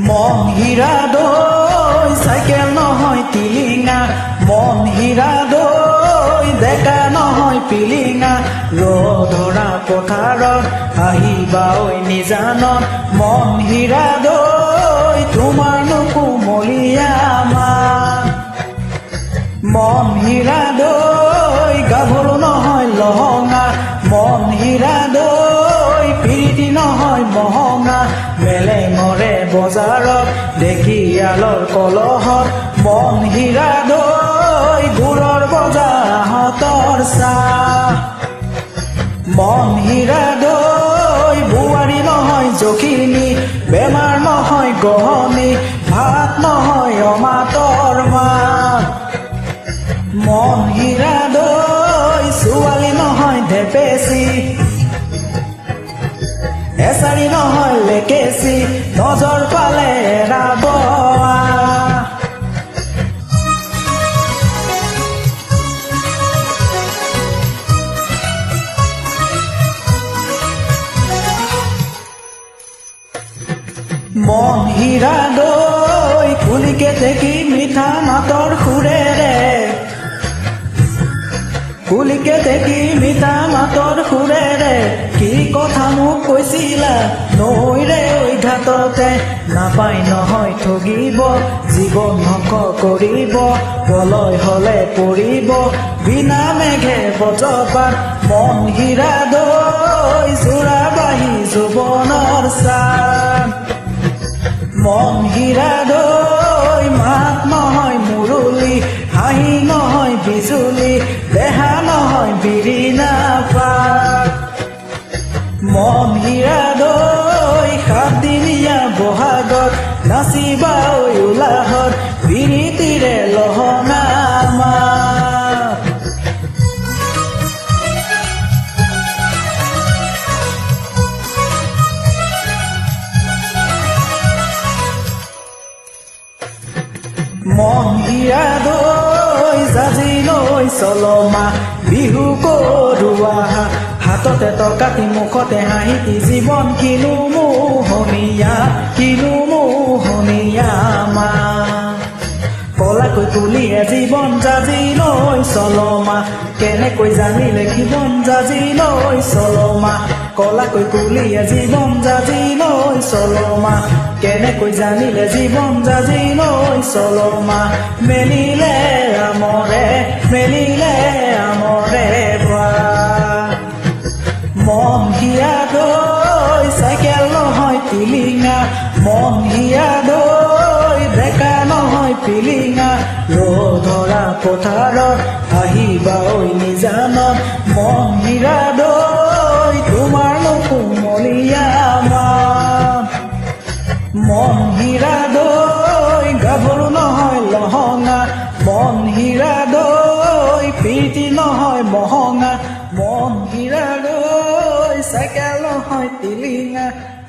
মন হীৰা দৈ চাইকেল নহয় টিলিঙা মন হীৰা দৈ ডেকা নহয় পিলিঙা ৰধৰা পথাৰত আহিবা ঐ নিজানত মন হীৰা দৈ তোমাৰ নুকুমলীয়া মান মন হীৰা দৈ গাভৰু নহয় লহঙা মন হীৰা দৈ প্ৰীতি নহয় মহঙা মেলেঙৰে বজাৰত ঢেকীয়ালৰ কলহত মন হীৰা দৈ গুৰৰ বজাৰহঁতৰ চাহ মন হীৰা দৈ বোৱাৰী নহয় জখিনী বেমাৰ নহয় গহনি ভাত নহয় অমাতৰ মাত মন হীৰা দৈ ছোৱালী নহয় ঢেপেচি এচাৰি নহয় লেকেচি নজৰ পালে এৰাব মন হীৰা দৈ কুলিকে দেখি মিঠা মাতৰ সুৰেৰে কুলিকে দেখি মিঠা মাতৰ সুৰেৰে কি কথা মোক কৈছিলা নৈৰে ঐ ঘাটতে নাপাই নহয় ঠগিব জীৱন নক কৰিব প্ৰলয় হলে পৰিব বিনা মেঘে বজ্ৰপাত মন হীৰা দৈ জোৰাবাহী যৌৱনৰ চান মন হীৰা দৈ মাত নহয় মুৰুলি হাঁহি নহয় বিজুলি দেহা নহয় বিৰিণা পাত মন হীৰা দৈ সাতদিনীয়া বহাগত নাচিবা ঐ উলাহত বিৰিতিৰে লহঙা মাত মন হীৰা দৈ জাজি লৈ চলমা বিহু কৰোৱা হাততে টকাটি মুখতে হাঁহিটি জীৱন কিনো মোহনীয়া মা কলাকৈ তুলিয়ে জীৱন জাজি লৈ চলমা কেনেকৈ জানিলে জীৱন জাজি লৈ চলমা কলাকৈ তুলিয়ে জীৱন জাজি লৈ চলমা কেনেকৈ জানিলে জীৱন জাজি লৈ চলমা মেলিলে আমৰে মন হীৰা দৈ চাইকেল নহয় টিলিঙা মন হীৰা দৈ ডেকা নহয় পিলিঙা ৰধৰা পথাৰত আহিবা ঐ নিজানত মন হীৰা দৈ তোমাৰ নুকুমলীয়া মান মন হীৰা দৈ গাভৰু নহয় লহঙা মন হীৰা দৈ প্ৰীতি নহয় মহঙা মন হীৰা দৈ চাইকেল নহয় টিলিঙা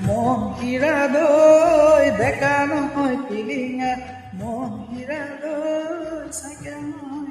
মন হীৰা দৈ ডেকা নহয় পিলিঙা মন হীৰা দৈ চাইকেল নহয়